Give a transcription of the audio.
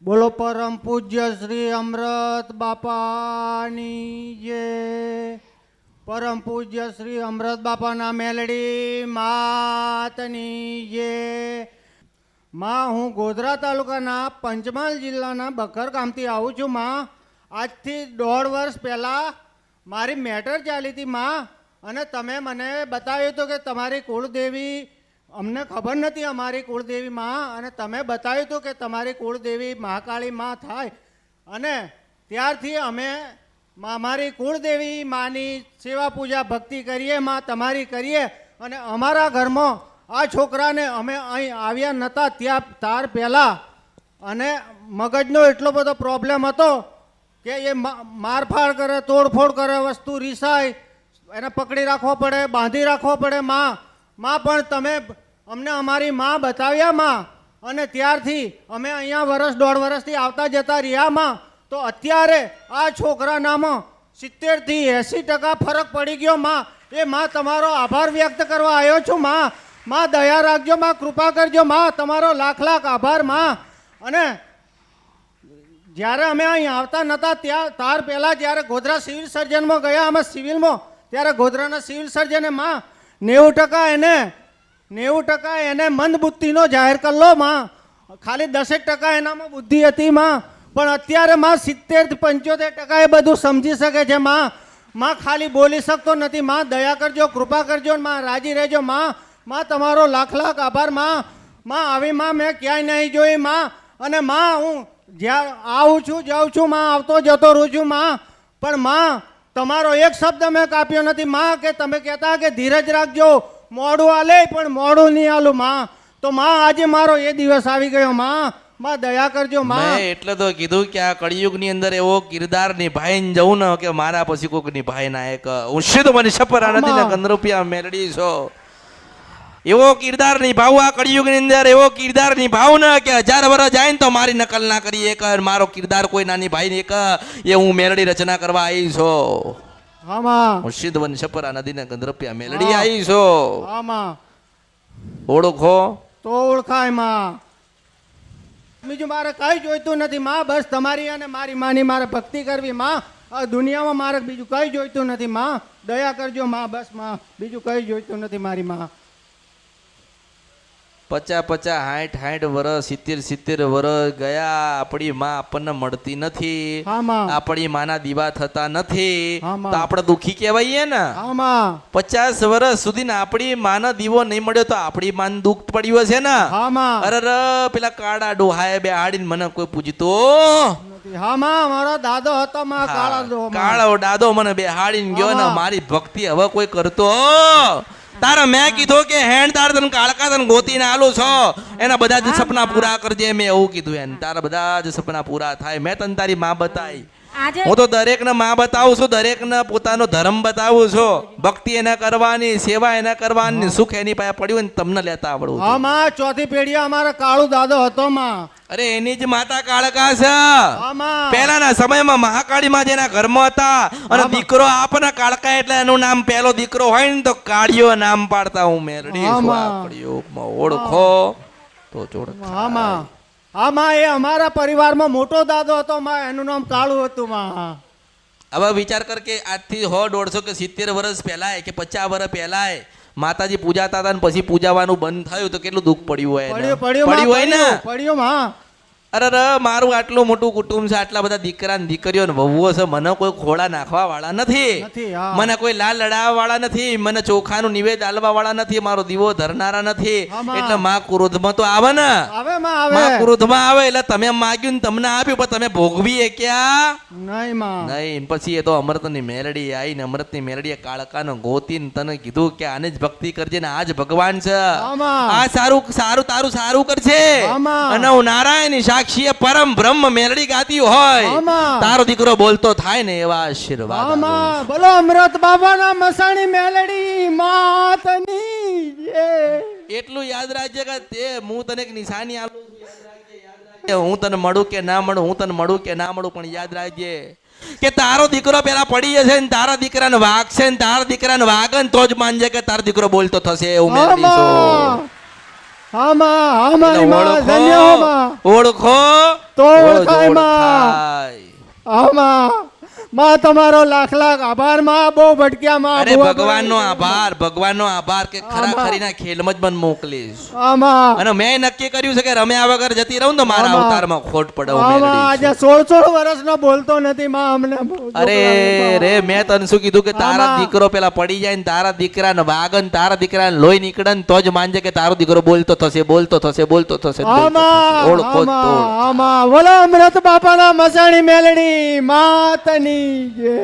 બોલો પરમ પૂજ્ય શ્રી અમૃત બાપાની જય. પરમ પૂજ્ય શ્રી અમૃત બાપાના મેલડી માતની જય. માં હું ગોધરા તાલુકાના પંચમહાલ જિલ્લાના બખર ગામથી આવું છું. માં આજથી 1.5 વર્ષ પહેલાં મારી મેટર ચાલી હતી માં, અને તમે મને બતાવ્યું હતું કે તમારી કુળદેવી, અમને ખબર નથી અમારી કુળદેવી માં, અને તમે બતાવ્યું હતું કે તમારી કુળદેવી મહાકાળી માં થાય. અને ત્યારથી અમે અમારી કુળદેવી માની સેવા પૂજા ભક્તિ કરીએ માં, તમારી કરીએ. અને અમારા ઘરમાં આ છોકરાને અમે અહીં આવ્યા નહોતા ત્યાર પહેલાં, અને મગજનો એટલો બધો પ્રોબ્લેમ હતો કે એ મારફાડ કરે, તોડફોડ કરે, વસ્તુ રીસાય, એને પકડી રાખવો પડે, બાંધી રાખવો પડે. માં પણ તમે અમને અમારી માં બતાવ્યા માં, અને ત્યારથી અમે અહીંયા 1.5 વર્ષથી આવતા જતા રહ્યા માં. તો અત્યારે આ છોકરાનામાં 70 થી 80% ફરક પડી ગયો માં. એ માં તમારો આભાર વ્યક્ત કરવા આવ્યો છું માં. માં દયા રાખજો માં, કૃપા કરજો માં, તમારો લાખ લાખ આભાર માં. અને જ્યારે અમે અહીં આવતા નહોતા ત્યાર પહેલાં જ્યારે ગોધરા સિવિલ સર્જનમાં ગયા અમે સિવિલમાં, ત્યારે ગોધરાના સિવિલ સર્જને માં 90% એને મંદ બુદ્ધિનો જાહેર કરલો માં. ખાલી 10% એનામાં બુદ્ધિ હતી માં. પણ અત્યારે માં 70-75% એ બધું સમજી શકે છે માં. માં ખાલી બોલી શકતો નથી માં. દયા કરજો, કૃપા કરજો માં, રાજી રહેજો માં. માં તમારો લાખ લાખ આભાર માં. માં આવી માં મેં ક્યાંય નહીં જોઈ માં. અને માં હું જ્યાં આવું છું જાઉં છું માં, આવતો જતો રહું છું માં. પણ માં તમારો એક શબ્દ મેં કાપ્યો નથી માં, કે તમે કહેતા કે ધીરજ રાખજો, મોડું આલે પણ મોડું નહીં આલું માં. તો માં આજે મારો એ દિવસ આવી ગયો માં. માં દયા કરજો માં. મેં એટલે તો કીધું કે આ કળિયુગની અંદર એવો કિરદાર નિભાઈને જવું ને કે મારા પછી કોઈક નિભાઈ ના એક ઉષિત મને સપરા નથી ને ગંદરૂપિયા મેળડી છો. એવો કિરદાર નિભાવું આ કળિયુગની અંદર, એવો કિરદાર નિભાવું ને કે 1000 વર્ષ જાય ને તો મારી નકલ ના કરી એક, મારો કિરદાર કોઈ ના નિભાઈ એક, એ હું મેળડી રચના કરવા આવી છો. ઉષિત વન સપરા નદી ને ગંદરૂપિયા મેળડી આવી છો. ઓળખો તો ઓળખાય માં. બીજું મારે કઈ જોઈતું નથી માં. બસ તમારી અને મારી માની મારે ભક્તિ કરવી માં. આ દુનિયામાં મારે બીજું કઈ જોઈતું નથી માં. દયા કરજો માં, બસ માં, બીજું કઈ જોઈતું નથી મારી માં. 50 60 વર્ષ 70 વર્ષ ગયા, આપણી માં આપણને મળતી નથી, આપણી માના દીવા થતા નથી, તો આપણે દુખી કહેવાઈએ ને. 50 વર્ષ સુધી આપણી માનો દીવો નહીં મળ્યો તો આપણી માન દુઃખ પડ્યું છે ને. અરે પેલા કાળા ડોહાએ બેહાડીને મને કોઈ પૂછતો મારો દાદો હતો માં, કાળો દાદો મને બેહાડીને ગયો ને. મારી ભક્તિ હવે કોઈ કરતો તારા મેં કીધું કે હેણ તાર તને કાળકા તને ગોતીને આલું છો, એના બધા જ સપના પૂરા કરજે. મેં એવું કીધું એને, તારા બધા જ સપના પૂરા થાય. મેં તને તારી માં બતાવી. હું તો દરેકને માં બતાવું છું, દરેકને પોતાનો ધર્મ બતાવું છું. ભક્તિ એને કરવાની, સેવા એને કરવાની, સુખ એની પાસે પડ્યું ને તમને લેતા આવડવું. હા માં, ચોથી પેઢી અમારા કાળુ દાદો હતો માં. અરે એની જ માતા કાળકા છે. પહેલાના સમયમાં મહાકાળી માં જેના ઘરમાં હતા, અને દીકરો આપના કાળકા એટલે એનું નામ પહેલો દીકરો હોય ને તો કાળિયો નામ પાડતા. હું મેરડી ઓળખો તો જોડ. હા એ અમારા પરિવારમાં મોટો દાદો હતો માં, એનું નામ કાળુ હતું માં. હવે વિચાર કર કે આજથી 100-150 કે 70 વર્ષ પહેલા કે 50 વર્ષ પહેલા માતાજી પૂજાતા હતા ને પછી પૂજાવાનું બંધ થયું તો કેટલું દુઃખ પડ્યું હોય ને. પડ્યું માં. અરે મારું આટલું મોટું કુટુંબ છે, આટલા બધા દીકરા ને દીકરીઓ ને વહુઓ છે, મને કોઈ ખોળા નાખવા વાળા નથી, મને કોઈ લાલ લડાવવા વાળા નથી, મને ચોખાનું નિવેદ આલવા વાળા નથી, મારો દીવો ધરનારા નથી. એટલે માં ક્રોધમાં તો આવે ને, માં ક્રોધમાં આવે એટલે તમે માગ્યું ને તમને આપ્યું, પણ તમે ભોગવીએ ક્યાં નહીં. પછી એ તો અમૃત ની મેરડી આવી ને, અમૃત ની મેરડીએ કાળકાનો ગોતીને તને કીધું કે આને જ ભક્તિ કરજે ને, આ જ ભગવાન છે, આ સારું સારું તારું સારું કરશે. અને હું નારાયણ સાક્ષી પરમ બ્રહ્મ મેલડી ગાતી હોય, તારો દીકરો બોલતો થાય ને એવા આશીર્વાદ. બોલો અમૃત બાબાના મસાણી મેલડી માતની જય. એટલું યાદ રાખજે કે તે હું તને એક નિશાની આપું, હું તને મળું કે ના મળું, હું તને મળું કે ના મળું, પણ યાદ રાખજે કે તારો દીકરો પેલા પડી જશે ને તારા દીકરાને વાગશે ને તારા દીકરાને વાગે ને તો જ માનજે કે તારો દીકરો બોલતો થશે. એવું મેલડી છો. ઓળખો. તો તોડ થાય જોડ માં. થાય. આમાં માં તમારો લાખ લાખ આભાર માં. બહુ ભટક્યા માં. અરે ભગવાનનો આભાર, ભગવાનનો આભાર કે ખરા આમાં. ખરીના ખેલમાં જ મને મોકલીશ. આમાં અને મેં નક્કી કર્યું છે કે રમ્યા વગર જતી રહું ને તો મારા આમાં. અવતારમાં ખોટ પડે હું આમાં મેલડી આજે છું. 16 વર્ષનો બોલતો નથી માં અમને બહુ અરે છોકરાને રે મેં તને શું કીધું કે તારા આમાં. દીકરો પેલા પડી જાય ને તારા દીકરાને વાગે ને તારા દીકરાને લોહી નીકળે ને તો જ માનજે કે તારો દીકરો બોલતો થશે, બોલતો થશે, બોલતો થશે, બોલતો થશે. આમાં ઓળખો જ તો. આમાં આમાં બોલો અમૃત બાપાના મસાણી મેલડી માતની જય.